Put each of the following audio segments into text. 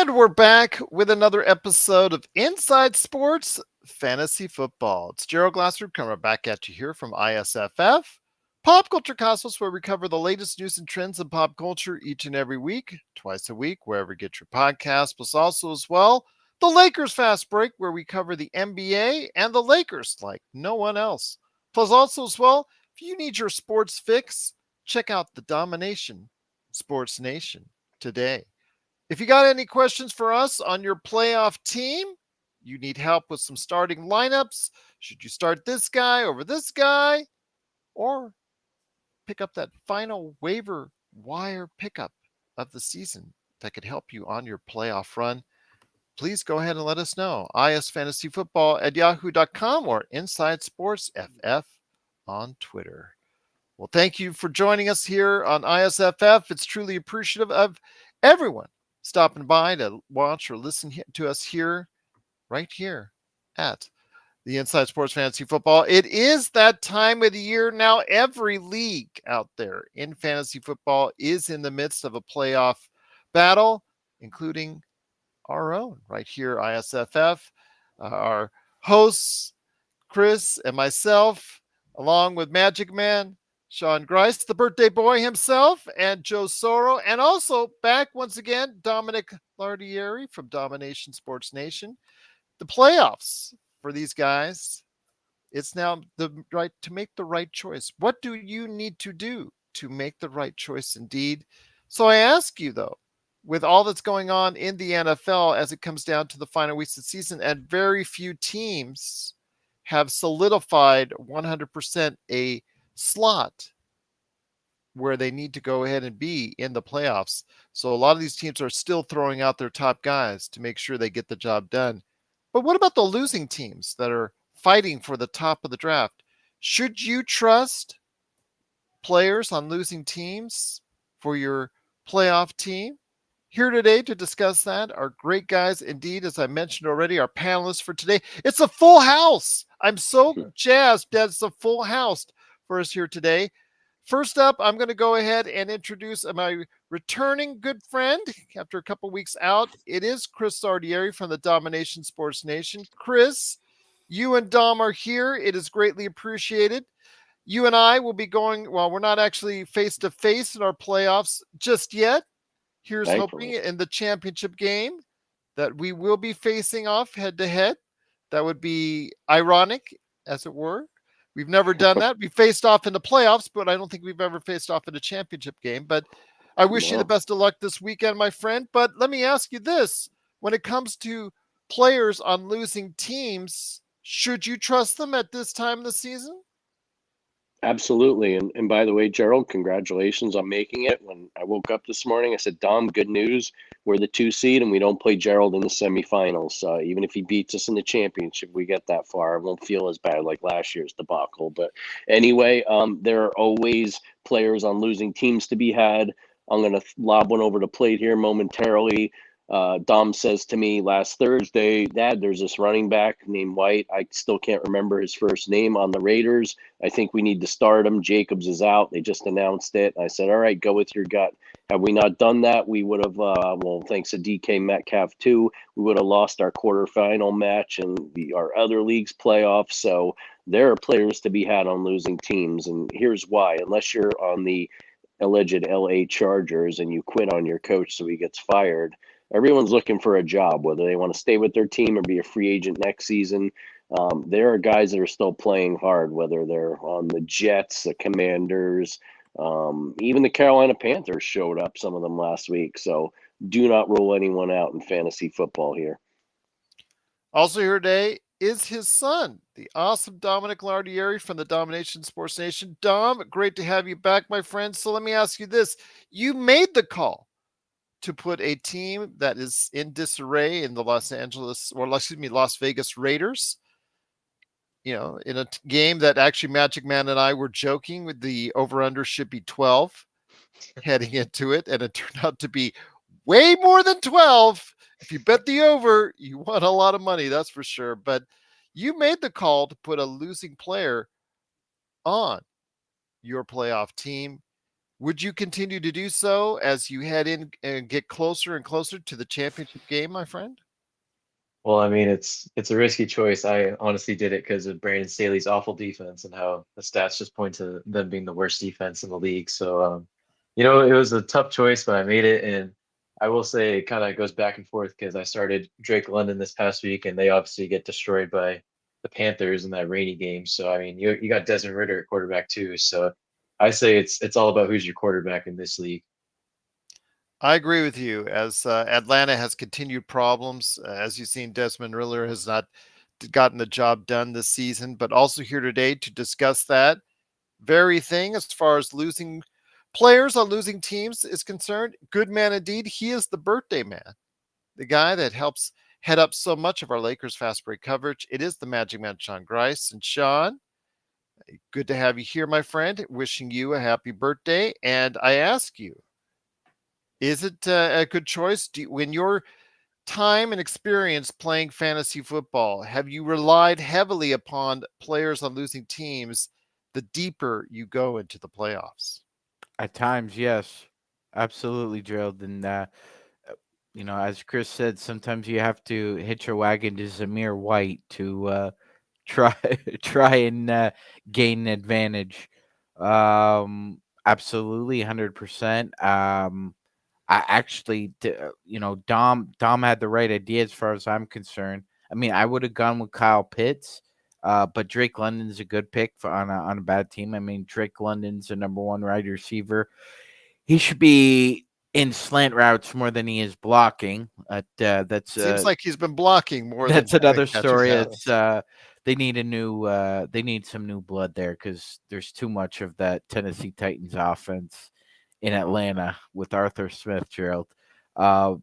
And we're back with another episode of Inside Sports Fantasy Football. It's Gerald Glasser coming back at you here from ISFF, Pop Culture Cosmos, where we cover the latest news and trends in pop culture each and every week, twice a week, wherever you get your podcast. Plus, also as well, the Lakers Fast Break, where we cover the NBA and the Lakers like no one else. Plus, also as well, if you need your sports fix, check out the Dom-iNation Sports Nation today. If you got any questions for us on your playoff team, you need help with some starting lineups, should you start this guy over this guy, or pick up that final waiver wire pickup of the season that could help you on your playoff run, please go ahead and let us know. isfantasyfootball@yahoo.com or Inside Sports FF on Twitter. Well, thank you for joining us here on ISFF. It's truly appreciative of everyone stopping by to watch or listen to us here, right here at the Inside Sports Fantasy Football. It is that time of the year now. Every league out there in fantasy football is in the midst of a playoff battle, including our own right here, ISFF. Our hosts, Chris and myself, along with Magic Man, Sean Grice, the birthday boy himself, and Joe Soro, and also back once again, Dominic Lardieri from Dom-iNation Sports Nation. The playoffs for these guys, it's now the right to make the right choice. What do you need to do to make the right choice indeed? So I ask you though, with all that's going on in the NFL as it comes down to the final weeks of the season, and very few teams have solidified 100% a slot where they need to go ahead and be in the playoffs. So a lot of these teams are still throwing out their top guys to make sure they get the job done. But what about the losing teams that are fighting for the top of the draft? Should you trust players on losing teams for your playoff team? Here today to discuss that are great guys indeed. As I mentioned already, our panelists for today. It's a full house. I'm so jazzed that it's a full house for us here today. First up, I'm going to go ahead and introduce my returning good friend after a couple weeks out. It is Chris Sardieri from the Dom-iNation Sports Nation. Chris, you and Dom are here. It is greatly appreciated. You and I will be going, well, we're not actually face-to-face in our playoffs just yet. Here's hoping in the championship game that we will be facing off head-to-head. That would be ironic, as it were. We've never done that. We faced off in the playoffs, but I don't think we've ever faced off in a championship game. But I wish you the best of luck this weekend, my friend. But let me ask you this. When it comes to players on losing teams, should you trust them at this time of the season? Absolutely. And by the way, Gerald, congratulations on making it. When I woke up this morning, I said, Dom, good news. We're the 2 seed and we don't play Gerald in the semifinals. Even if he beats us in the championship, we get that far. It won't feel as bad like last year's debacle. But anyway, there are always players on losing teams to be had. I'm going to lob one over the plate here momentarily. Dom says to me last Thursday, Dad, there's this running back named White. I still can't remember his first name on the Raiders. I think we need to start him. Jacobs is out. They just announced it. I said, all right, go with your gut. Had we not done that, we would have, well, thanks to DK Metcalf too, we would have lost our quarterfinal match and our other league's playoffs. So there are players to be had on losing teams. And here's why. Unless you're on the alleged LA Chargers and you quit on your coach so he gets fired, everyone's looking for a job, whether they want to stay with their team or be a free agent next season. There are guys that are still playing hard, whether they're on the Jets, the Commanders, even the Carolina Panthers showed up, some of them last week. So do not rule anyone out in fantasy football here. Also here today is his son, the awesome Dominic Lardieri from the Dom-iNation Sports Nation. Dom, great to have you back, my friend. So let me ask you this. You made the call to put a team that is in disarray in the Las Vegas Raiders, in a game that actually Magic Man and I were joking with the over-under should be 12 heading into it, and it turned out to be way more than 12. If you bet the over, you won a lot of money, that's for sure. But you made the call to put a losing player on your playoff team. Would you continue to do so as you head in and get closer and closer to the championship game, my friend? Well, I mean, it's a risky choice. I honestly did it because of Brandon Staley's awful defense and how the stats just point to them being the worst defense in the league. So, it was a tough choice, but I made it. And I will say it kind of goes back and forth because I started Drake London this past week, and they obviously get destroyed by the Panthers in that rainy game. So, I mean, you got Desmond Ritter at quarterback too. So, I say it's all about who's your quarterback in this league. I agree with you. As Atlanta has continued problems, as you've seen, Desmond Riller has not gotten the job done this season, but also here today to discuss that very thing as far as losing players on losing teams is concerned. Good man indeed. He is the birthday man, the guy that helps head up so much of our Lakers fast break coverage. It is the Magic Man, Sean Grice. And Sean, good to have you here, my friend. Wishing you a happy birthday. And I ask you, is it a good choice? When your time and experience playing fantasy football, have you relied heavily upon players on losing teams the deeper you go into the playoffs? At times, yes, absolutely, Gerald. And as Chris said, sometimes you have to hitch your wagon to Zamir White to try try and gain an advantage. Absolutely, 100%. I actually, Dom had the right idea as far as I'm concerned. I mean, I would have gone with Kyle Pitts, but Drake London's a good pick on a bad team. I mean, Drake London's a number one wide receiver. He should be in slant routes more than he is blocking. That's Seems like he's been blocking more than that's trying to another catch a story. It's pass. they need some new blood there because there's too much of that Tennessee Titans offense in Atlanta with Arthur Smith, Gerald. Uh,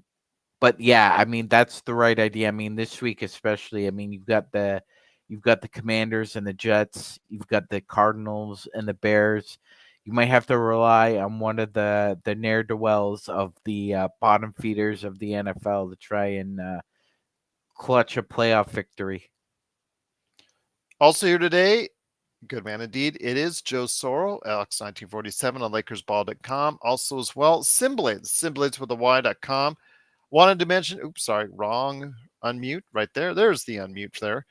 but yeah, I mean that's the right idea. I mean this week especially. I mean you've got the Commanders and the Jets. You've got the Cardinals and the Bears. You might have to rely on one of the ne'er do wells of the bottom feeders of the NFL to try and clutch a playoff victory. Also here today, good man indeed. It is Joe Sorrell, Alex1947 on LakersBall.com. Also as well, Simblades, Simblades with a Y.com. Wanted to mention, oops, sorry, wrong unmute right there. There's the unmute there.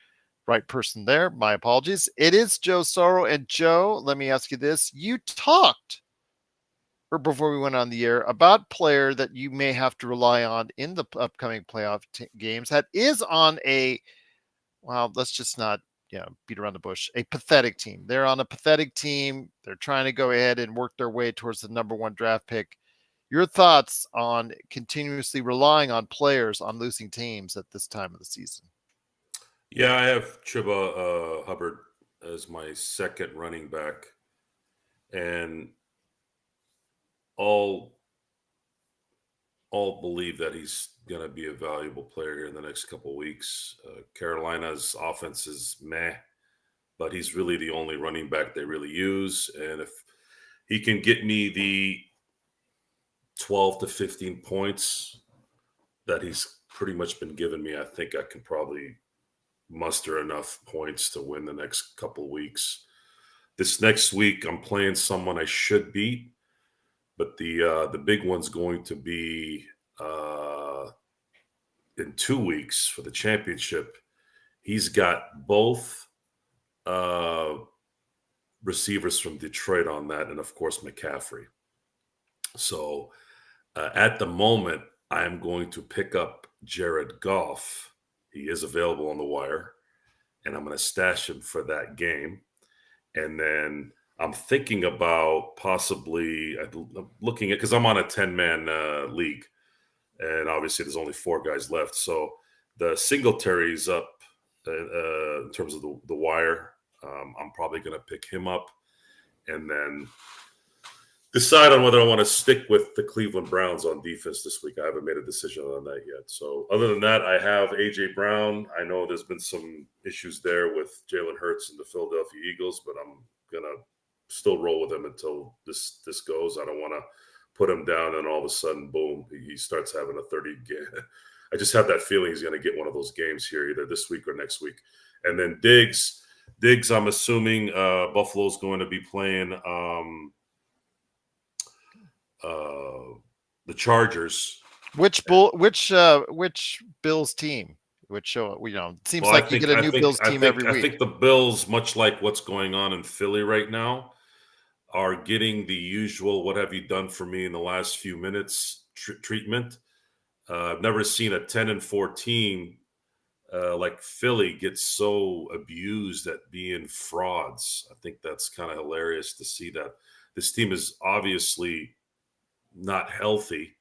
Right person there. My apologies. It is Joe Sorrell. And Joe, let me ask you this. You talked, or before we went on the air, about player that you may have to rely on in the upcoming playoff games that is on a, well, let's just not, beat around the bush. A pathetic team. They're on a pathetic team. They're trying to go ahead and work their way towards the number one draft pick. Your thoughts on continuously relying on players on losing teams at this time of the season? Yeah, I have Chuba Hubbard as my second running back, and all all believe that he's going to be a valuable player here in the next couple of weeks. Carolina's offense is meh, but he's really the only running back they really use, and if he can get me the 12 to 15 points that he's pretty much been giving me, I think I can probably muster enough points to win the next couple weeks. This next week, I'm playing someone I should beat, but the big one's going to be in 2 weeks for the championship. He's got both uh, receivers from Detroit on that, and of course McCaffrey. So at the moment, I am going to pick up Jared Goff. He is available on the wire, and I'm going to stash him for that game. And then I'm thinking about possibly looking at, because I'm on a 10-man league, and obviously there's only 4 guys left. So the Singletary's up in terms of the wire. I'm probably going to pick him up, and then decide on whether I want to stick with the Cleveland Browns on defense this week. I haven't made a decision on that yet. So other than that, I have AJ Brown. I know there's been some issues there with Jalen Hurts and the Philadelphia Eagles, but I'm gonna still roll with him until this goes. I don't want to put him down and all of a sudden, boom, he starts having a 30 game. I just have that feeling he's going to get one of those games here either this week or next week. And then Diggs, I'm assuming Buffalo's going to be playing the Chargers. Which Bills team? Which it seems Well, like you get a new Bills team every I week. think the Bills, much like what's going on in Philly right now, are getting the usual "what have you done for me in the last few minutes" treatment. I've never seen a 10-4 team like Philly get so abused at being frauds. I think that's kind of hilarious to see that this team is obviously not healthy,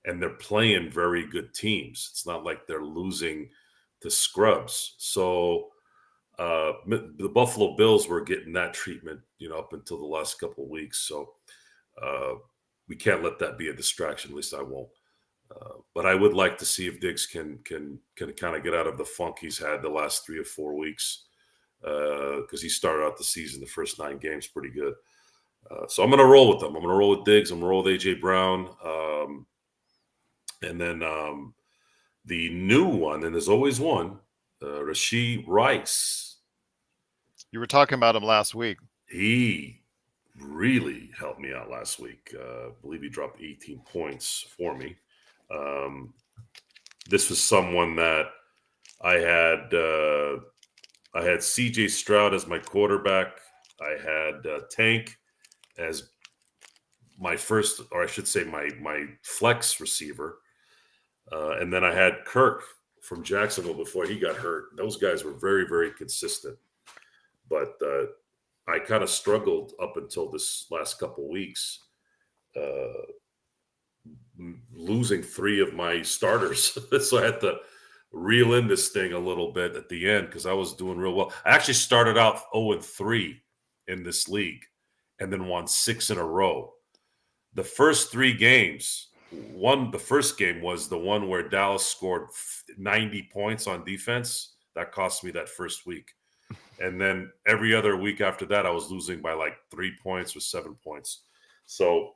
and they're playing very good teams. It's not like they're losing to scrubs. So the Buffalo Bills were getting that treatment, up until the last couple of weeks. So we can't let that be a distraction. At least I won't. But I would like to see if Diggs can kind of get out of the funk he's had the last 3 or 4 weeks, because he started out the season, the first 9 games, pretty good. So I'm going to roll with them. I'm going to roll with Diggs. I'm going to roll with AJ Brown, and then the new one, and there's always one, Rashee Rice. You were talking about him last week. He really helped me out last week. I believe he dropped 18 points for me. This was someone that I had CJ Stroud as my quarterback. I had Tank as my first, or I should say my flex receiver. And then I had Kirk from Jacksonville before he got hurt. Those guys were very, very consistent. But I kind of struggled up until this last couple weeks, losing 3 of my starters. So I had to reel in this thing a little bit at the end because I was doing real well. I actually started out 0-3 in this league and then won 6 in a row. The first 3 games, the first game was the one where Dallas scored 90 points on defense. That cost me that first week. And then every other week after that, I was losing by like 3 points or 7 points. So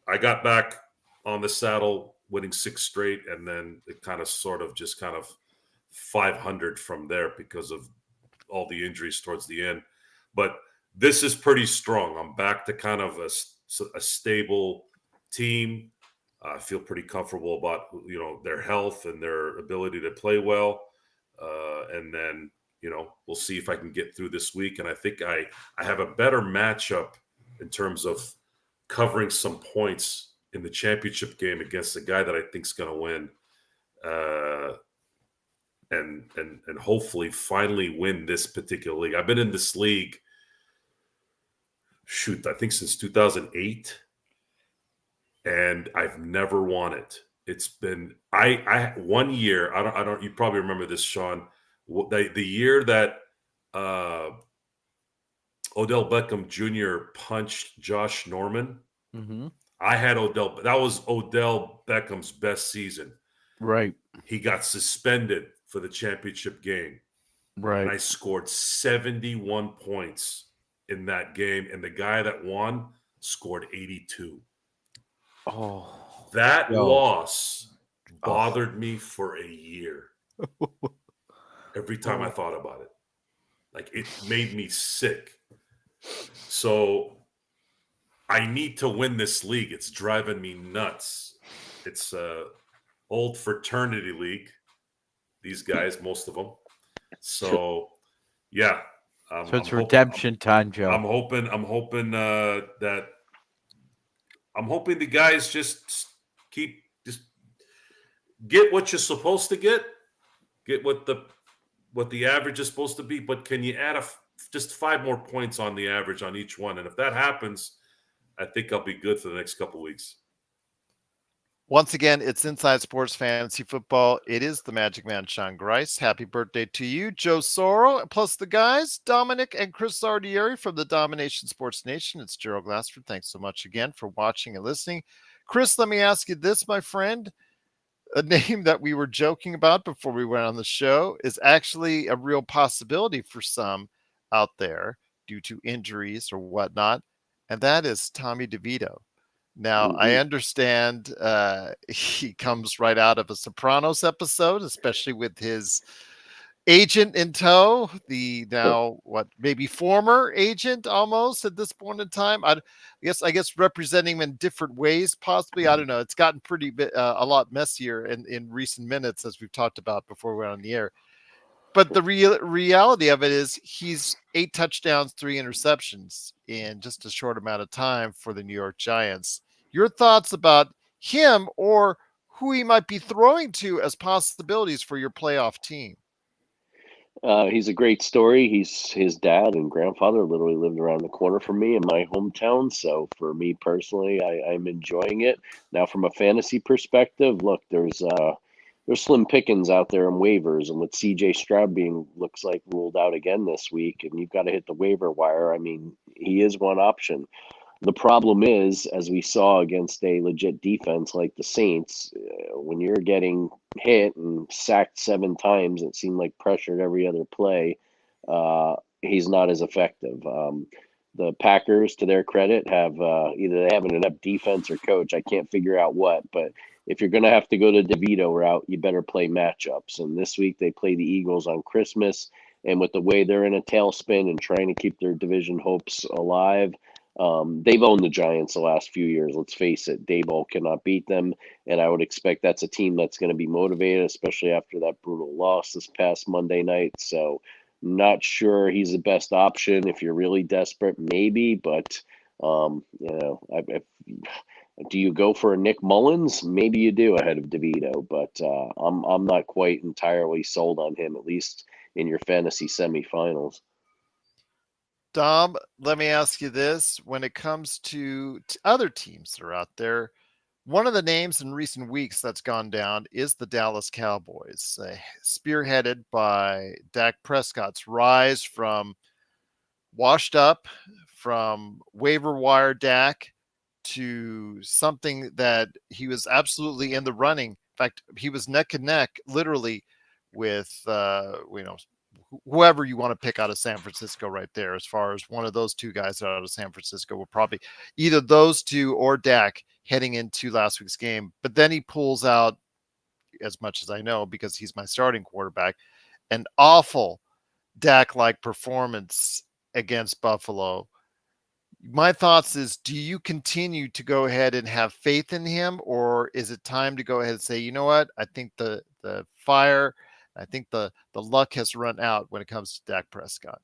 I got back on the saddle, winning 6 straight, and then it kind of 500 from there because of all the injuries towards the end. But this is pretty strong. I'm back to kind of a stable team. I feel pretty comfortable about their health and their ability to play well. And then we'll see if I can get through this week. And I think I have a better matchup in terms of covering some points in the championship game against a guy that I think is going to win, and hopefully finally win this particular league. I've been in this league, I think since 2008, and I've never won it. It's been I 1 year. I don't. You probably remember this, Sean. The year that Odell Beckham Jr. punched Josh Norman. Mm-hmm. I had Odell. That was Odell Beckham's best season. Right. He got suspended for the championship game. Right. And I scored 71 points in that game. And the guy that won scored 82. Oh. That loss bothered me for a year. Every time I thought about it. Like, it made me sick. So I need to win this league. It's driving me nuts. It's a old fraternity league. These guys, most of them. So, yeah. So it's redemption time, Joe. I'm hoping the guys just get what you're supposed to get what the average is supposed to be, but can you add just 5 more points on the average on each one? And if that happens, I think I'll be good for the next couple of weeks. Once again, it's Inside Sports Fantasy Football. It is the Magic Man, Sean Grice. Happy birthday to you, Joe Sorrell, plus the guys, Dominic and Chris Sardieri from the Dom-iNation Sports Nation. It's Gerald Glassford. Thanks so much again for watching and listening. Chris, let me ask you this, my friend. A name that we were joking about before we went on the show is actually a real possibility for some out there due to injuries or whatnot, and that is Tommy DeVito. Now, I understand he comes right out of a Sopranos episode, especially with his agent in tow, the now maybe former agent almost at this point in time. I guess representing him in different ways, possibly. I don't know. It's gotten pretty a lot messier in recent minutes, as we've talked about before we went on the air. But the reality of it is he's 8 touchdowns, 3 interceptions in just a short amount of time for the New York Giants. Your thoughts about him or who he might be throwing to as possibilities for your playoff team? He's a great story. His dad and grandfather literally lived around the corner from me in my hometown. So for me personally, I'm enjoying it. Now, from a fantasy perspective, look, there's slim pickings out there in waivers, and with CJ Stroud being looks like ruled out again this week, and you've got to hit the waiver wire. I mean, he is one option. The problem is, as we saw against a legit defense like the Saints, when you're getting hit and sacked 7 times, it seemed like pressured every other play. He's not as effective. The Packers, to their credit, have either they have an enough defense or coach. I can't figure out what, but if you're going to have to go to DeVito route, you better play matchups. And this week they play the Eagles on Christmas, and with the way they're in a tailspin and trying to keep their division hopes alive. They've owned the Giants the last few years. Let's face it, Daboll cannot beat them, and I would expect that's a team that's going to be motivated, especially after that brutal loss this past Monday night. So, not sure he's the best option. If you're really desperate, maybe, but do you go for a Nick Mullins? Maybe you do ahead of DeVito, but I'm not quite entirely sold on him, at least in your fantasy semifinals. Dom, let me ask you this. When it comes to other teams that are out there, one of the names in recent weeks that's gone down is the Dallas Cowboys, spearheaded by Dak Prescott's rise from washed up, from waiver wire Dak to something that he was absolutely in the running. In fact, he was neck and neck, literally, with whoever you want to pick out of San Francisco right there. As far as one of those two guys out of San Francisco will probably either those two or Dak heading into last week's game. But then he pulls out, as much as I know, because he's my starting quarterback, an awful Dak-like performance against Buffalo. My thoughts is, do you continue to go ahead and have faith in him, or is it time to go ahead and say, you know what, I think the fire, I think the luck has run out when it comes to Dak Prescott?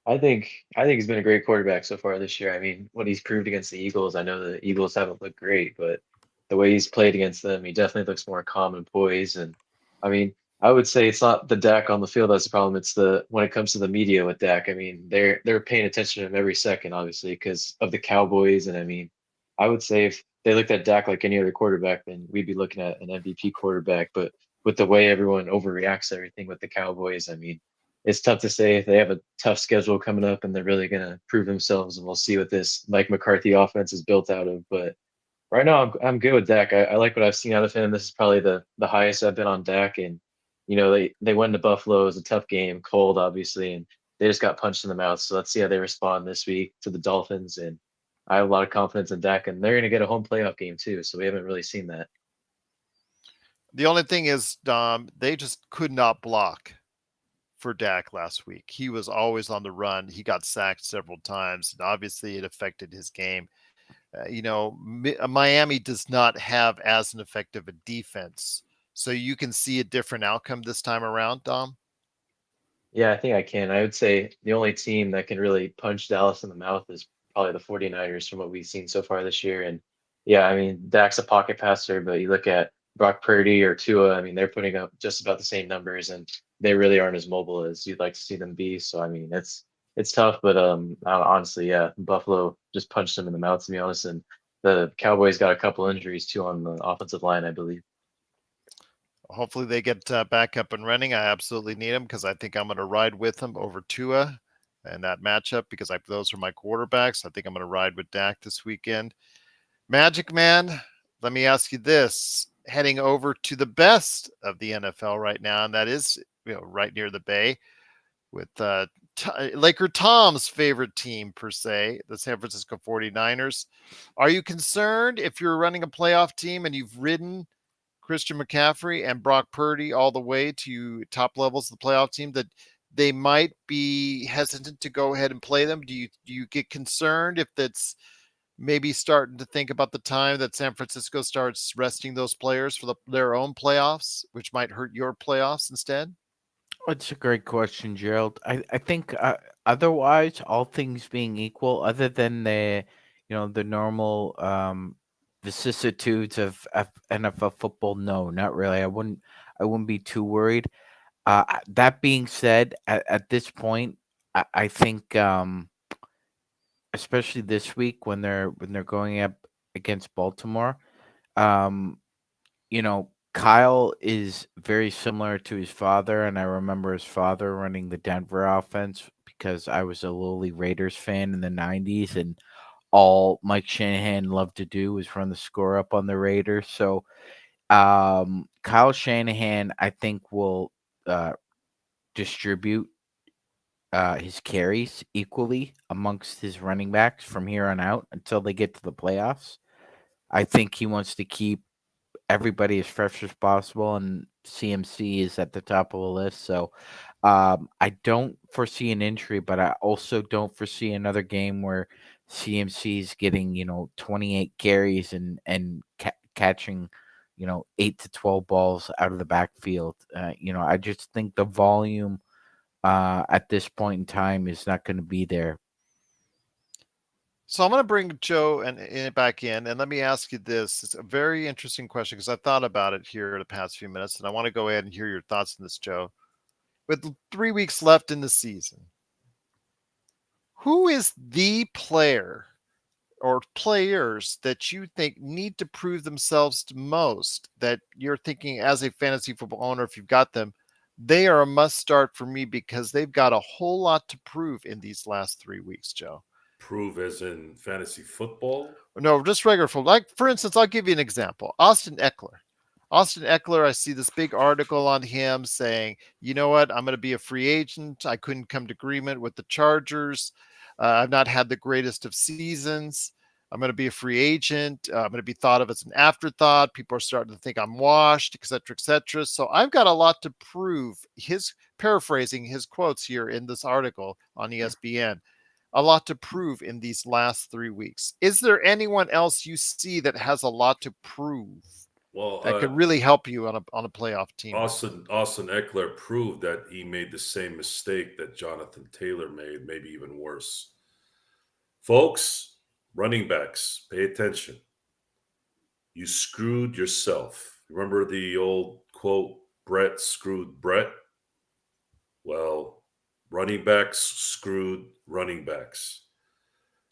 I think he's been a great quarterback so far this year. I mean, what he's proved against the Eagles, I know the Eagles haven't looked great, but the way he's played against them, he definitely looks more calm and poised. And I mean, I would say it's not the Dak on the field that's the problem. It's the when it comes to the media with Dak. I mean, they're paying attention to him every second, obviously, because of the Cowboys. And I mean, I would say if they looked at Dak like any other quarterback, then we'd be looking at an MVP quarterback. But with the way everyone overreacts to everything with the Cowboys, I mean, it's tough to say. They have a tough schedule coming up, and they're really going to prove themselves. And we'll see what this Mike McCarthy offense is built out of. But right now, I'm good with Dak. I like what I've seen out of him. This is probably the highest I've been on Dak. And they went to Buffalo. It was a tough game, cold, obviously, and they just got punched in the mouth. So let's see how they respond this week to the Dolphins. And I have a lot of confidence in Dak, and they're going to get a home playoff game too. So we haven't really seen that. The only thing is, Dom, they just could not block for Dak last week. He was always on the run. He got sacked several times, and obviously it affected his game. Miami does not have as an effective a defense, so you can see a different outcome this time around, Dom. Yeah, I think I can. I would say the only team that can really punch Dallas in the mouth is probably the 49ers from what we've seen so far this year. And yeah, I mean, Dak's a pocket passer, but you look at Brock Purdy or Tua, I mean, they're putting up just about the same numbers and they really aren't as mobile as you'd like to see them be. So I mean, it's tough, but honestly, yeah, Buffalo just punched them in the mouth, to be honest. And the Cowboys got a couple injuries too on the offensive line, I believe. Hopefully they get back up and running. I absolutely need them because I think I'm going to ride with them over Tua and that matchup because those are my quarterbacks. I think I'm going to ride with Dak this weekend. Magic Man, let me ask you this. Heading over to the best of the NFL right now, and that is right near the Bay with Laker Tom's favorite team per se, the San Francisco 49ers. Are you concerned if you're running a playoff team and you've ridden Christian McCaffrey and Brock Purdy all the way to top levels of the playoff team, that they might be hesitant to go ahead and play them? Do you get concerned if that's maybe starting to think about the time that San Francisco starts resting those players for their own playoffs, which might hurt your playoffs instead? That's a great question, Gerald. I think otherwise, all things being equal, other than the normal vicissitudes of NFL football, no, not really. I wouldn't be too worried. That being said, at this point, I think, especially this week when they're going up against Baltimore, um, Kyle is very similar to his father, and I remember his father running the Denver offense because I was a lowly Raiders fan in the '90s, and all Mike Shanahan loved to do was run the score up on the Raiders. So, Kyle Shanahan, I think, will uh, distribute his carries equally amongst his running backs from here on out until they get to the playoffs. I think he wants to keep everybody as fresh as possible, and CMC is at the top of the list. So I don't foresee an injury, but I also don't foresee another game where CMC is getting 28 carries and catching 8 to 12 balls out of the backfield. I just think the volume at this point in time is not going to be there. So I'm going to bring Joe and back in, and let me ask you this. It's a very interesting question because I thought about it here the past few minutes, and I want to go ahead and hear your thoughts on this, Joe. With 3 weeks left in the season, who is the player or players that you think need to prove themselves the most, that you're thinking as a fantasy football owner, if you've got them, they are a must start for me because they've got a whole lot to prove in these last 3 weeks, Joe? Prove as in fantasy football? No, just regular football. Like, for instance, I'll give you an example. Austin Eckler. Austin Eckler, I see this big article on him saying, you know what, I'm going to be a free agent. I couldn't come to agreement with the Chargers. I've not had the greatest of seasons. I'm going to be a free agent. I'm going to be thought of as an afterthought. People are starting to think I'm washed, et cetera, et cetera. So I've got a lot to prove. Paraphrasing his quotes here in this article on ESPN, a lot to prove in these last 3 weeks. Is there anyone else you see that has a lot to prove Well, that could really help you on a playoff team? Austin Eckler proved that he made the same mistake that Jonathan Taylor made, maybe even worse. Folks, running backs, pay attention. You screwed yourself. Remember the old quote, Brett screwed Brett? Well, running backs screwed running backs.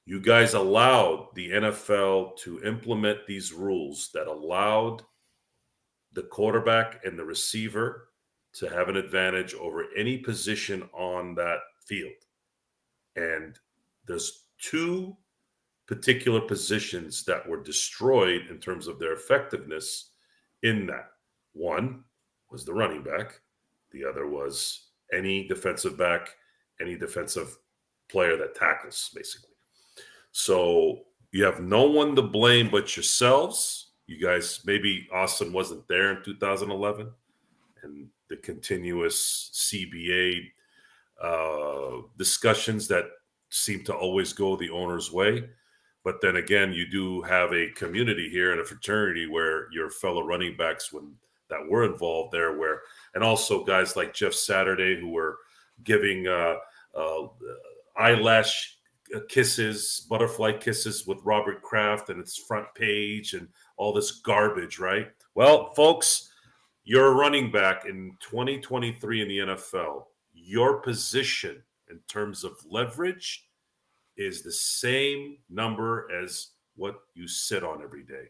You guys allowed the NFL to implement these rules that allowed the quarterback and the receiver to have an advantage over any position on that field. And there's two particular positions that were destroyed in terms of their effectiveness in that. One was the running back. The other was any defensive back, any defensive player that tackles, basically. So you have no one to blame but yourselves. You guys, maybe Austin wasn't there in 2011, and the continuous CBA discussions that seem to always go the owner's way. But then again, you do have a community here and a fraternity where your fellow running backs that were involved there, and also guys like Jeff Saturday who were giving eyelash kisses, butterfly kisses with Robert Kraft and its front page and all this garbage, right? Well, folks, you're a running back in 2023 in the NFL. Your position in terms of leverage is the same number as what you sit on every day.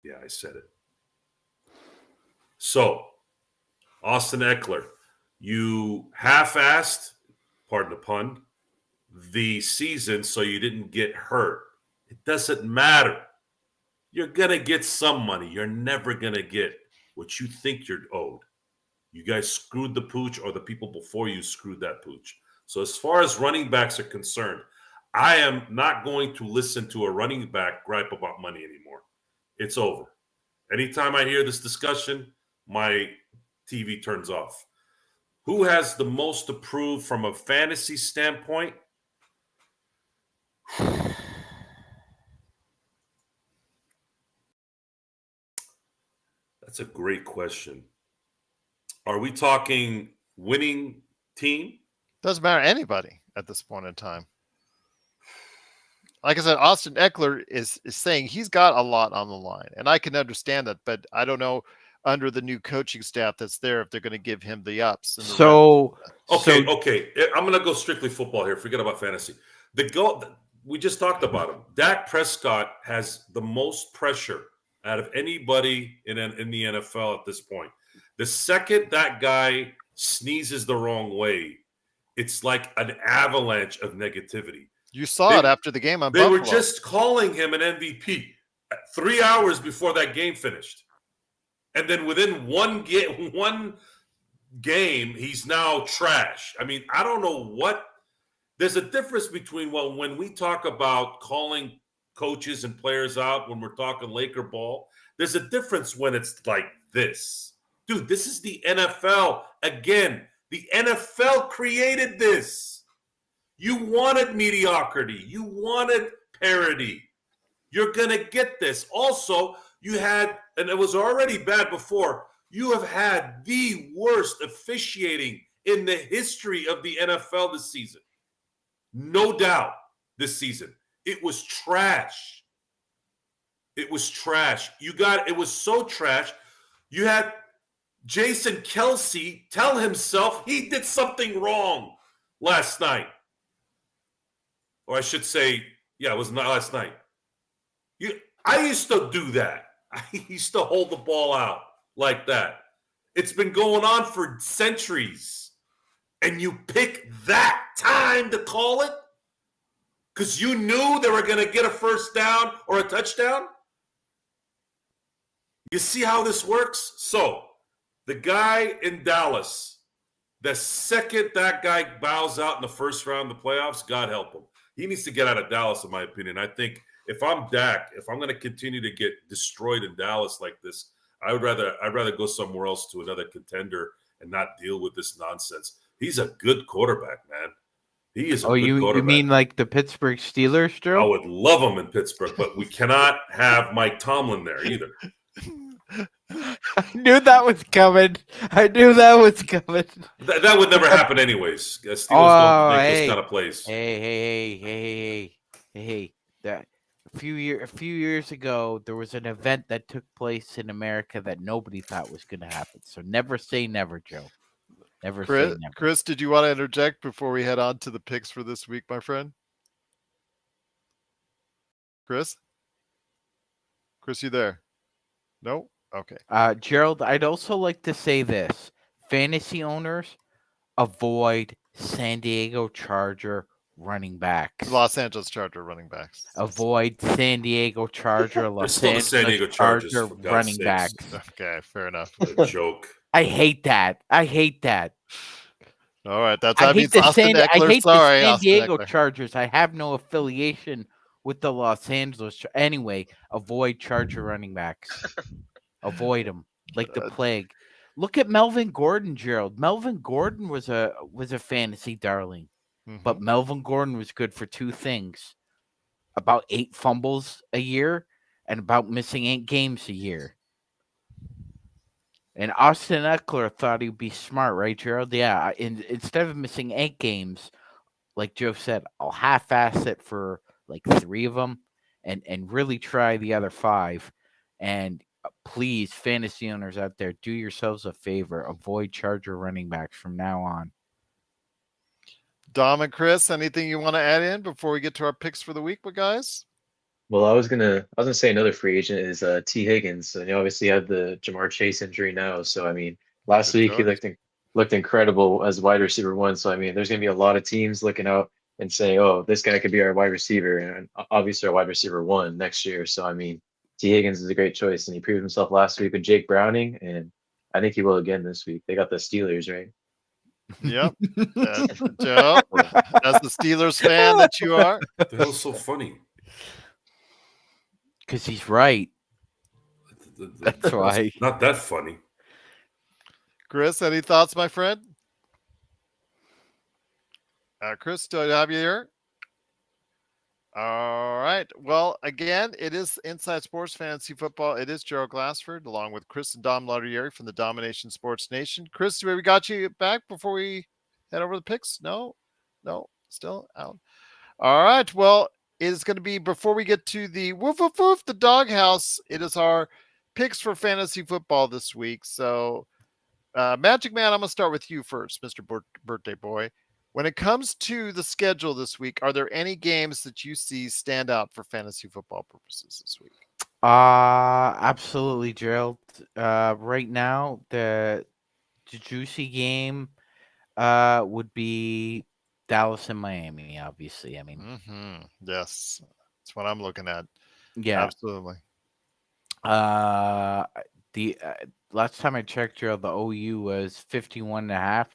Yeah, I said it. So, Austin Eckler, you half-assed, pardon the pun, the season so you didn't get hurt. It doesn't matter. You're going to get some money. You're never going to get what you think you're owed. You guys screwed the pooch, or the people before you screwed that pooch. So as far as running backs are concerned, I am not going to listen to a running back gripe about money anymore. It's over. Anytime I hear this discussion, my TV turns off. Who has the most approved from a fantasy standpoint? That's a great question. Are we talking winning team? Doesn't matter anybody at this point in time. Like I said, Austin Eckler is saying he's got a lot on the line, and I can understand that, but I don't know under the new coaching staff that's there if they're going to give him the ups. And the Okay. I'm going to go strictly football here. Forget about fantasy. We just talked about him. Dak Prescott has the most pressure out of anybody in the NFL at this point. The second that guy sneezes the wrong way, it's like an avalanche of negativity. You saw it after the game on They Buffalo. were just calling him an MVP 3 hours before that game finished. And then within one game, he's now trash. I mean, I don't know what. There's a difference between when we talk about calling coaches and players out when we're talking Laker ball. There's a difference when it's like this. Dude, this is the NFL. Again, the NFL created this. You wanted mediocrity. You wanted parity. You're going to get this. Also, you had, and it was already bad before, you have had the worst officiating in the history of the NFL this season. No doubt this season. It was trash. It was trash. It was so trash. You had Jason Kelsey tell himself he did something wrong last night. Or I should say, it was not last night. I used to do that. I used to hold the ball out like that. It's been going on for centuries. And you pick that time to call it? Because you knew they were going to get a first down or a touchdown? You see how this works? So, the guy in Dallas, the second that guy bows out in the first round of the playoffs, God help him. He needs to get out of Dallas, in my opinion. I think if I'm Dak, if I'm going to continue to get destroyed in Dallas like this, I'd rather go somewhere else to another contender and not deal with this nonsense. He's a good quarterback, man. He is a good quarterback. You mean like the Pittsburgh Steelers, Drew? I would love him in Pittsburgh, but we cannot have Mike Tomlin there either. I knew that was coming. That would never happen anyways. Steelers don't make those kind of plays. Hey. That a few years ago, there was an event that took place in America that nobody thought was going to happen. So never say never, Joe. Never say never. Chris, did you want to interject before we head on to the picks for this week, my friend? Chris, you there? No? Okay. Gerald, I'd also like to say this. Fantasy owners, avoid San Diego Charger running backs. Los Angeles Charger running backs. Avoid San Diego Charger, Los Angeles San Diego Charger Chargers, running backs. Okay, fair enough. What a joke. I hate that. All right, that's I that hate means the Austin San, Eckler. I hate Sorry, the San Austin Diego Eckler. Chargers. I have no affiliation with the Los Angeles. Anyway, avoid Charger running backs. Avoid them like the plague. Look at Melvin Gordon, Gerald. Melvin Gordon was a fantasy darling, but Melvin Gordon was good for two things: about 8 fumbles a year and about missing 8 games a year. And Austin Eckler thought he'd be smart, right, Gerald? Yeah. Instead of missing 8 games, like Joe said, I'll half-ass it for like 3 of them, and really try the other 5. And please, fantasy owners out there, do yourselves a favor. Avoid Charger running backs from now on. Dom and Chris, anything you want to add in before we get to our picks for the week, guys? Well, I was gonna say another free agent is T. Higgins, and he obviously had the Jamar Chase injury now. So I mean, last week he looked incredible as wide receiver 1. So I mean, there's gonna be a lot of teams looking out and saying, "Oh, this guy could be our wide receiver," and obviously our wide receiver 1 next year. So I mean, T. Higgins is a great choice, and he proved himself last week with Jake Browning, and I think he will again this week. They got the Steelers, right? Yep. Joe, as the Steelers fan that you are. What the hell's so funny? Because he's right. That's why. Not that funny. Chris, any thoughts, my friend? Chris, do I have you here? All right. Well, again, it is Inside Sports Fantasy Football. It is Gerald Glassford, along with Chris and Dom Lauderieri from the Dom-iNation Sports Nation. Chris, we got you back before we head over the picks? No, still out. All right. Well, it is going to be before we get to the woof woof woof, the doghouse. It is our picks for fantasy football this week. So, Magic Man, I'm going to start with you first, Mr. Birthday Boy. When it comes to the schedule this week, are there any games that you see stand out for fantasy football purposes this week? Absolutely, Gerald. Right now, the juicy game would be Dallas and Miami, obviously. I mean, Yes, that's what I'm looking at. yeah. Absolutely. The last time I checked, Gerald, the OU was 51.5.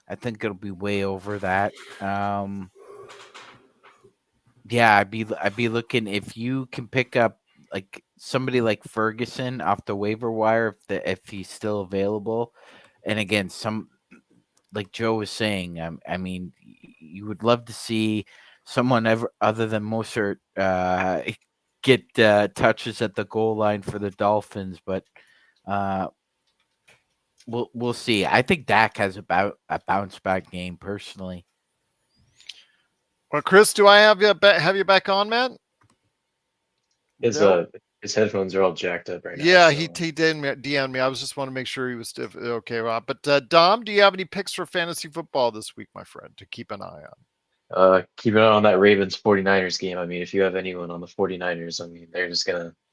I think it'll be way over that. Yeah, I'd be looking if you can pick up like somebody like Ferguson off the waiver wire if he's still available. And again, some like Joe was saying, I mean, you would love to see someone ever other than Mostert get touches at the goal line for the Dolphins, but we'll see. I think Dak has about a bounce back game personally. Well, Chris, do I have you back on, man? His headphones are all jacked up right now. Yeah, so. he did DM me. I was just want to make sure he was still okay, Rob. But Dom, do you have any picks for fantasy football this week, my friend, to keep an eye on? Keep an eye on that Ravens 49ers game. I mean, if you have anyone on the 49ers, I mean,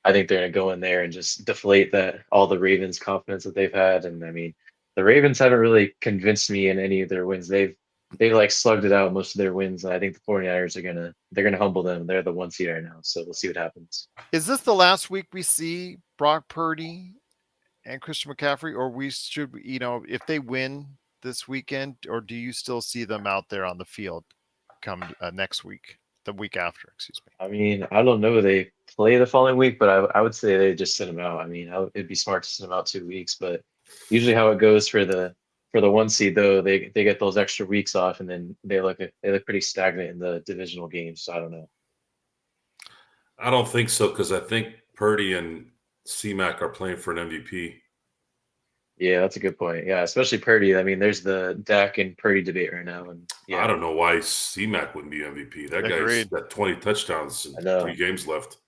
I think they're gonna go in there and just deflate all the Ravens confidence that they've had. And I mean, the Ravens haven't really convinced me in any of their wins. They've like slugged it out most of their wins. And I think the 49ers they're gonna humble them. They're the 1 seed right now. So we'll see what happens. Is this the last week we see Brock Purdy and Christian McCaffrey, or if they win this weekend, or do you still see them out there on the field come next week, the week after, excuse me? I mean, I don't know. They play the following week, but I would say they just send them out. I mean, it'd be smart to send them out 2 weeks, but usually how it goes for the 1 seed though, they get those extra weeks off, and then they look pretty stagnant in the divisional games. So I don't know. I don't think so because I think Purdy and C-Mac are playing for an MVP. Yeah, that's a good point. Yeah, especially Purdy. I mean, there's the Dak and Purdy debate right now, and yeah, I don't know why C-Mac wouldn't be MVP. That guy's got 20 touchdowns and 3 games left.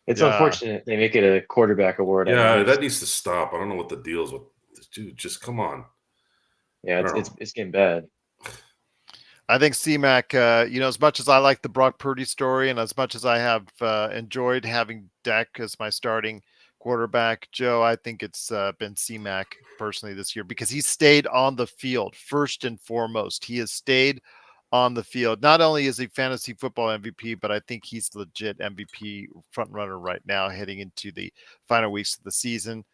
It's unfortunate they make it a quarterback award. Yeah, I mean, that needs to stop. I don't know what the deal is with this dude. Just come on. Yeah, it's getting bad. I think C-Mac, as much as I like the Brock Purdy story, and as much as I have enjoyed having Dak as my starting quarterback, Joe, I think it's been C-Mac personally this year because he stayed on the field first and foremost. He has stayed on the field. Not only is he fantasy football MVP, but I think he's legit MVP front runner right now heading into the final weeks of the season.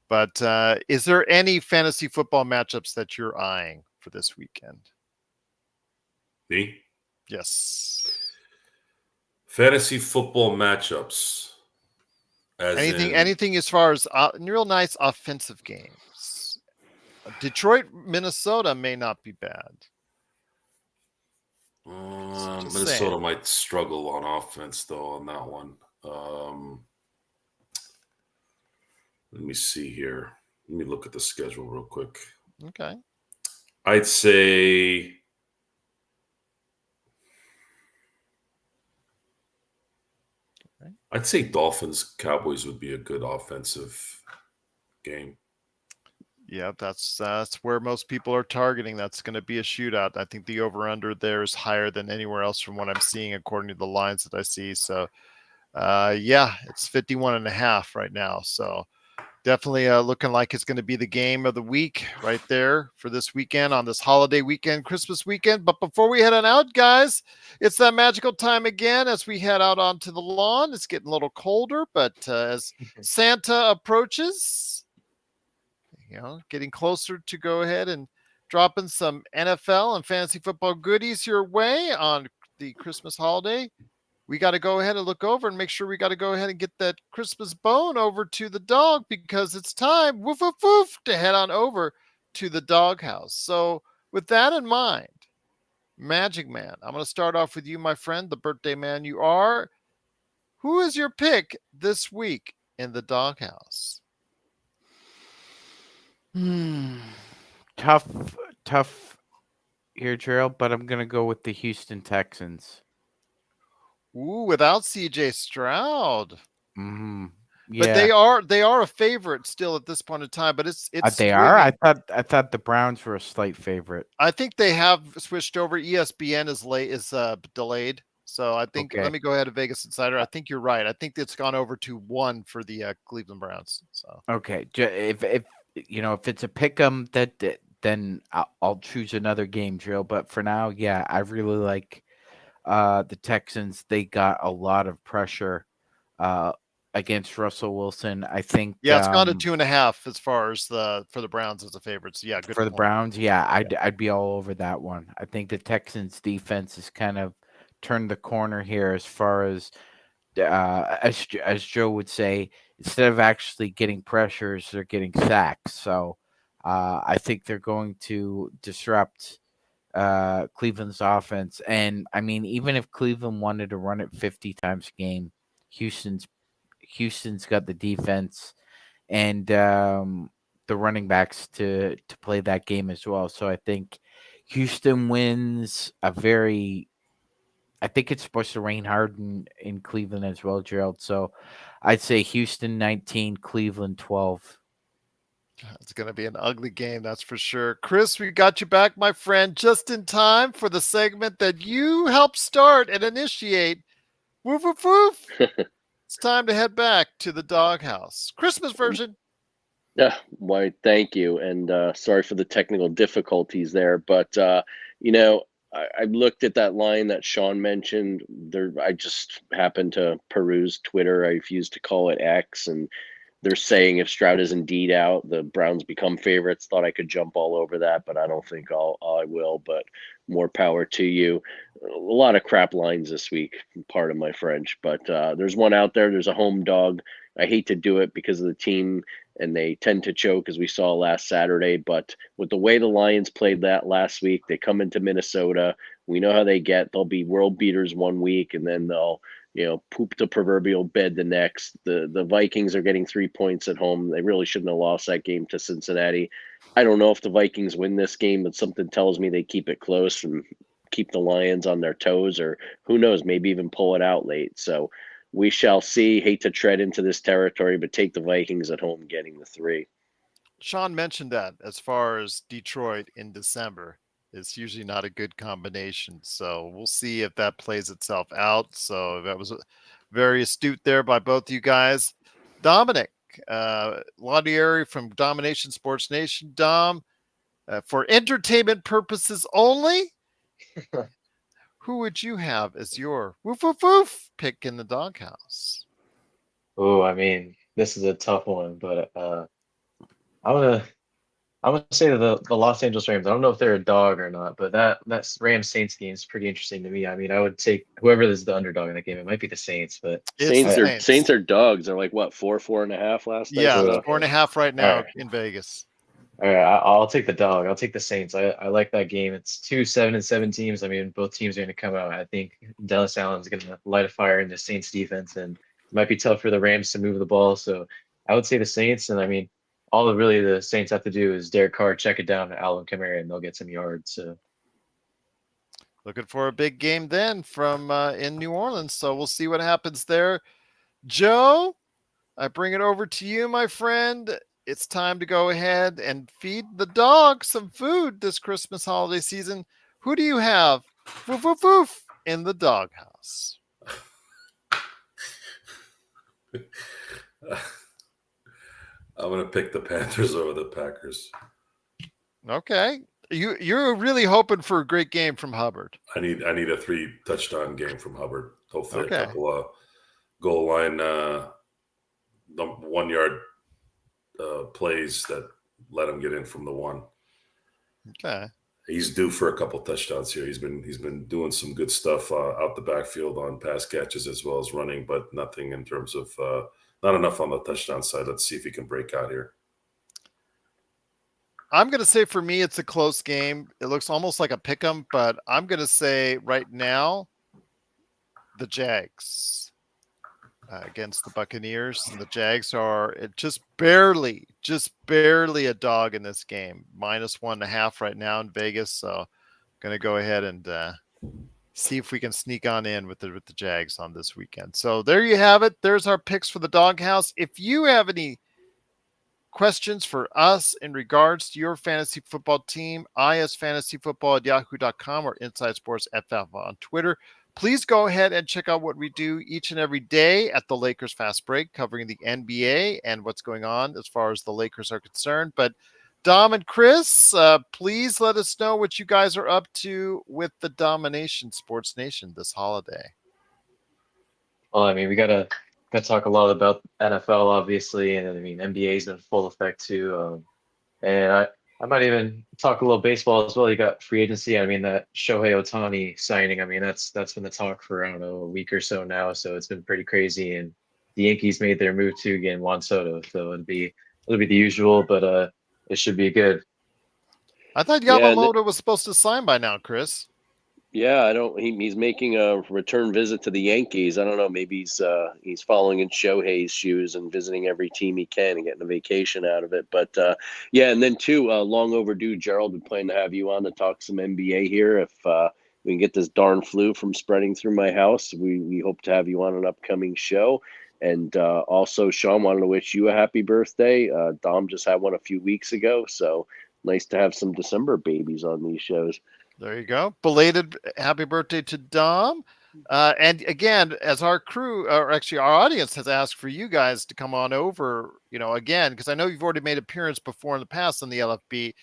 But is there any fantasy football matchups that you're eyeing for this weekend? Me? Yes. Fantasy football matchups. Anything as far as real nice offensive games. Detroit, Minnesota may not be bad. Minnesota might struggle on offense though on that one. Let me see here. Let me look at the schedule real quick. Okay. I'd say Dolphins Cowboys would be a good offensive game. Yeah, that's where most people are targeting. That's going to be a shootout. I think the over-under there is higher than anywhere else from what I'm seeing according to the lines that I see. So, it's 51.5 right now. So definitely looking like it's going to be the game of the week right there for this weekend on this holiday weekend, Christmas weekend. But before we head on out, guys, it's that magical time again as we head out onto the lawn. It's getting a little colder, but as Santa approaches, getting closer to go ahead and dropping some NFL and fantasy football goodies your way on the Christmas holiday. we got to go ahead and look over and make sure we got to go ahead and get that Christmas bone over to the dog because it's time, woof, woof, woof, to head on over to the doghouse. So, with that in mind, Magic Man, I'm going to start off with you, my friend, the birthday man you are. Who is your pick this week in the doghouse? Tough, tough here, Gerald, but I'm gonna go with the Houston Texans. Ooh, without CJ Stroud. Mm-hmm. But Yeah, they are a favorite still at this point in time, but it's they are. swinging. I thought the Browns were a slight favorite. I think they have switched over. ESPN is delayed. So I think Okay. let me go ahead to Vegas Insider. I think you're right. I think it's gone over to 1 for the Cleveland Browns. So Okay. If if it's a pick 'em, then I'll choose another game, Drill. But for now, yeah, I really like the Texans. They got a lot of pressure uh against Russell Wilson. I think yeah, it's gone to 2.5 as far as for the Browns as a favorite. So yeah, good for the point. Browns, yeah, I'd be all over that one. I think the Texans defense has kind of turned the corner here as far as as Joe would say, instead of actually getting pressures, they're getting sacks. So I think they're going to disrupt Cleveland's offense. And I mean, even if Cleveland wanted to run it 50 times a game, Houston's got the defense and the running backs to play that game as well. So I think Houston wins a very. I think it's supposed to rain hard in Cleveland as well, Gerald. So I'd say Houston 19, Cleveland 12. It's going to be an ugly game, that's for sure. Chris, we got you back, my friend, just in time for the segment that you helped start and initiate. Woof, woof, woof. It's time to head back to the doghouse. Christmas version. Yeah, why, thank you. And sorry for the technical difficulties there. But, you know, I looked at that line that Sean mentioned. There, I just happened to peruse Twitter. I refuse to call it X. And they're saying if Stroud is indeed out, the Browns become favorites. Thought I could jump all over that, but I don't think I will. But more power to you. A lot of crap lines this week. Part of my French, but there's one out there. There's a home dog. I hate to do it because of the team, and they tend to choke, as we saw last Saturday. But with the way the Lions played that last week, they come into Minnesota. We know how they get. They'll be world beaters one week, and then they'll poop the proverbial bed the next. The Vikings are getting 3 points at home. They really shouldn't have lost that game to Cincinnati. I don't know if the Vikings win this game, but something tells me they keep it close and keep the Lions on their toes, or who knows, maybe even pull it out late. So we shall see. Hate to tread into this territory, but take the Vikings at home getting the 3. Sean mentioned that as far as Detroit in December, it's usually not a good combination. So we'll see if that plays itself out. So that was very astute there by both you guys. Dominic, Laudieri from Dom-iNation Sports Nation. Dom, for entertainment purposes only, who would you have as your woof woof woof pick in the doghouse? Oh, I mean, this is a tough one, but I'm gonna I'm gonna say the Los Angeles Rams. I don't know if they're a dog or not, but that Rams Saints game is pretty interesting to me. I mean, I would take whoever is the underdog in that game. It might be the Saints, but It's the Saints are Saints. Saints are dogs. They're like what, 4.5 last night. Yeah, so, 4.5 right all now right. in Vegas. All right, I'll take the dog. I'll take the Saints. I like that game. It's 2 7-7 teams. I mean, both teams are going to come out. I think Dallas Allen's going to light a fire in the Saints defense, and it might be tough for the Rams to move the ball. So I would say the Saints. And I mean, all really the Saints have to do is Derek Carr check it down to Alvin Kamara, and they'll get some yards. So Looking for a big game then from in New Orleans. So we'll see what happens there. Joe, I bring it over to you, my friend. It's time to go ahead and feed the dog some food this Christmas holiday season. Who do you have? Woof, woof, woof, in the doghouse. I'm gonna pick the Panthers over the Packers. Okay. You're really hoping for a great game from Hubbard. I need a 3 touchdown game from Hubbard. Hopefully Okay. a couple of goal line 1 yard plays that let him get in from the 1. Okay. he's due for a couple touchdowns here. He's been doing some good stuff out the backfield on pass catches as well as running, but nothing in terms of not enough on the touchdown side. Let's see if he can break out here. I'm going to say for me, it's a close game. It looks almost like a pick 'em, but I'm going to say right now, the Jags against the Buccaneers. And the Jags are just barely a dog in this game. -1.5 right now in Vegas. So going to go ahead and see if we can sneak on in with the Jags on this weekend. So there you have it. There's our picks for the doghouse. If you have any questions for us in regards to your fantasy football team, isfantasyfootball@yahoo.com or Inside Sports FF on Twitter. Please go ahead and check out what we do each and every day at the Lakers Fast Break, covering the NBA and what's going on as far as the Lakers are concerned. But Dom and Chris, please let us know what you guys are up to with the Dom-iNation Sports Nation this holiday. Well, I mean, we gotta talk a lot about NFL, obviously, and I mean NBA's in full effect too. And I might even talk a little baseball as well. You got free agency. I mean, that Shohei Ohtani signing. I mean, that's been the talk for I don't know a week or so now. So it's been pretty crazy. And the Yankees made their move too, getting Juan Soto. So it'll be the usual, but it should be good. I thought Yamamoto was supposed to sign by now, Chris. Yeah, I don't. He's making a return visit to the Yankees. I don't know. Maybe he's following in Shohei's shoes and visiting every team he can and getting a vacation out of it. But yeah, and then too, long overdue. Gerald, we plan to have you on to talk some NBA here. If we can get this darn flu from spreading through my house, we hope to have you on an upcoming show. And also, Sean, wanted to wish you a happy birthday. Dom just had one a few weeks ago, so nice to have some December babies on these shows. There you go. Belated happy birthday to Dom. And again, as our crew, or actually our audience has asked for you guys to come on over, again, because I know you've already made appearance before in the past on the LFB.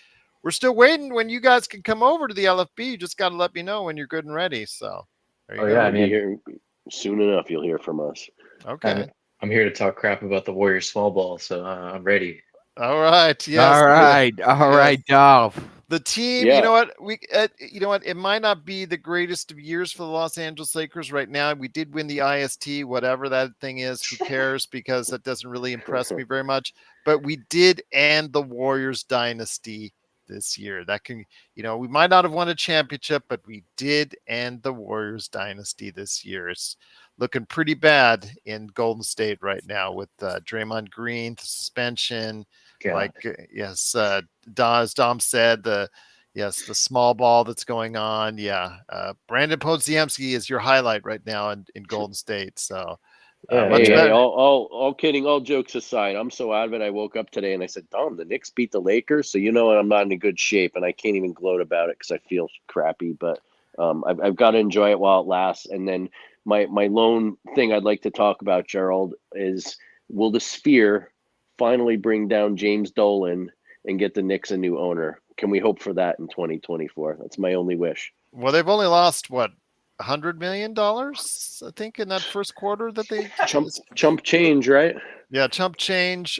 We're still waiting when you guys can come over to the LFB. You just got to let me know when you're good and ready. So there you go. Yeah, I We'll be mean, here soon enough. You'll hear from us. Okay. I'm here to talk crap about the Warriors small ball, so I'm ready. All right. Yes. All right, Dolph. The team, Yeah. you know what? It might not be the greatest of years for the Los Angeles Lakers right now. We did win the IST, whatever that thing is. Who cares? Because that doesn't really impress me very much. But we did end the Warriors dynasty this year. That can, we might not have won a championship, but we did end the Warriors dynasty this year. It's looking pretty bad in Golden State right now with Draymond Green, the suspension. God. Yes, as Dom said, the small ball that's going on. Yeah, Brandon Podziemski is your highlight right now in Golden State. So, Hey, all kidding, all jokes aside, I'm so out of it. I woke up today and I said, Dom, the Knicks beat the Lakers, so I'm not in a good shape, and I can't even gloat about it because I feel crappy. But I've got to enjoy it while it lasts. And then my lone thing I'd like to talk about, Gerald, is will the Sphere finally bring down James Dolan and get the Knicks a new owner? Can we hope for that in 2024? That's my only wish. Well, they've only lost what, $100 million, I think, in that first quarter that they chump change, right? Yeah, chump change.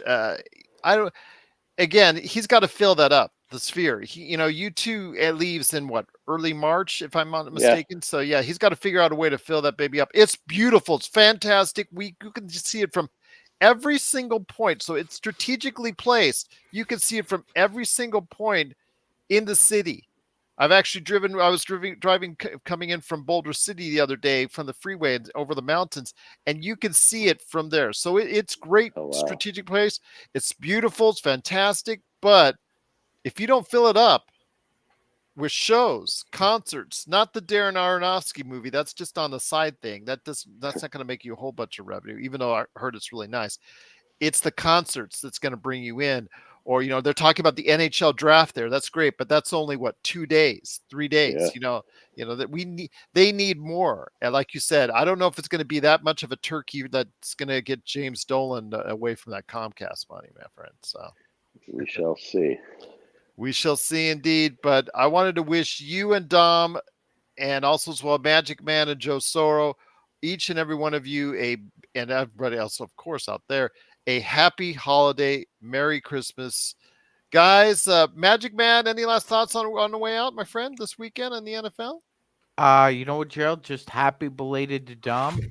Again, he's got to fill that up. The Sphere. U2 leaves in what, early March, if I'm not mistaken. So yeah, he's got to figure out a way to fill that baby up. It's beautiful. It's fantastic. You can see it from every single point. So it's strategically placed. You can see it from every single point in the city. I was driving coming in from Boulder City the other day from the freeway and over the mountains, and you can see it from there. So it's great. Oh, wow. Strategic place. It's beautiful. It's fantastic. But if you don't fill it up with shows, concerts, not the Darren Aronofsky movie, that's just on the side thing. That's not going to make you a whole bunch of revenue, even though I heard it's really nice. It's the concerts that's going to bring you in. Or, they're talking about the NHL draft there. That's great, but that's only 2 days, 3 days. Yeah. That they need more. And like you said, I don't know if it's going to be that much of a turkey that's going to get James Dolan away from that Comcast money, my friend. So we shall see. We shall see indeed. But I wanted to wish you and Dom, and also as well Magic Man and Joe Soro, each and every one of you, and everybody else, of course, out there, a happy holiday, Merry Christmas. Guys, Magic Man, any last thoughts on the way out, my friend, this weekend in the NFL? You know what, Gerald? Just happy belated to Dom.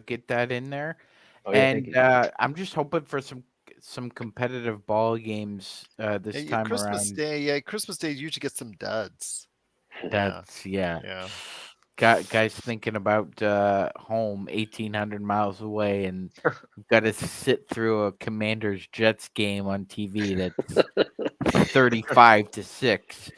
Get that in there. Oh yeah, thank And you. I'm just hoping for some competitive ball games this Yeah, time Christmas around. Day. Yeah, Christmas Day you usually get some duds. Yeah, That's yeah. yeah. Guys thinking about home 1,800 miles away, and we've got to sit through a Commanders Jets game on TV that's 35-6.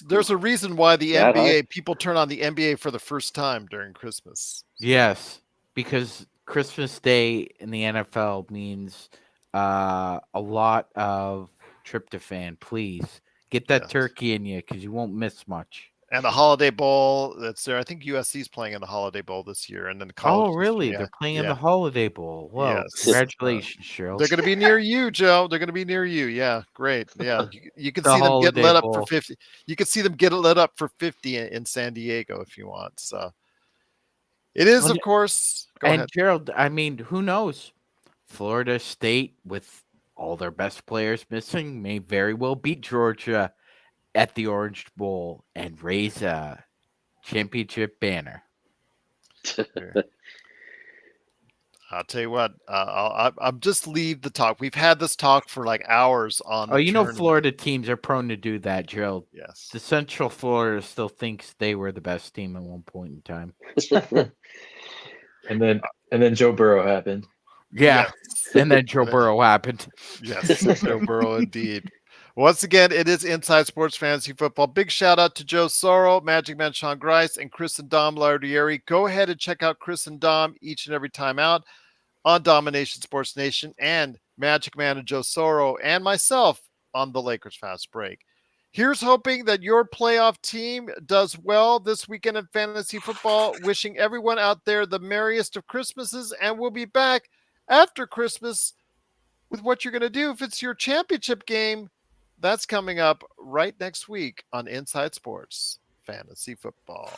There's a reason why the That high? NBA people turn on the NBA for the first time during Christmas. Yes, because Christmas Day in the NFL means a lot of tryptophan. Please get that Yes. turkey in you because you won't miss much. And the Holiday Bowl that's there. I think USC is playing in the Holiday Bowl this year, and then the college. Oh, really? Yeah, They're playing in yeah, the Holiday Bowl. Well, yes. congratulations, Cheryl. They're going to be near you, Joe. They're going to be near you. Yeah, great. Yeah, you can The see them get Holiday lit up for Bowl. 50. You can see them get lit up for 50 in San Diego if you want. So it is, And, of course. Go and ahead. Gerald, I mean, who knows? Florida State, with all their best players missing, may very well beat Georgia at the Orange Bowl and raise a championship banner. I'll tell you what. I'll just leave the talk. We've had this talk for like hours on Oh, the you know, tournament. Florida teams are prone to do that, Gerald. Yes. The Central Florida still thinks they were the best team at one point in time. And then Joe Burrow happened. Yeah. Yes. And then Joe Burrow happened. Yes, Joe Burrow indeed. Once again, it is Inside Sports Fantasy Football. Big shout out to Joe Sorrow, Magic Man Sean Grice, and Chris and Dom Lardieri. Go ahead and check out Chris and Dom each and every time out on Dom-iNation Sports Nation, and Magic Man and Joe Sorrow and myself on the Lakers Fast Break. Here's hoping that your playoff team does well this weekend in fantasy football. Wishing everyone out there the merriest of Christmases, and we'll be back after Christmas with what you're going to do if it's your championship game. That's coming up right next week on Inside Sports Fantasy Football.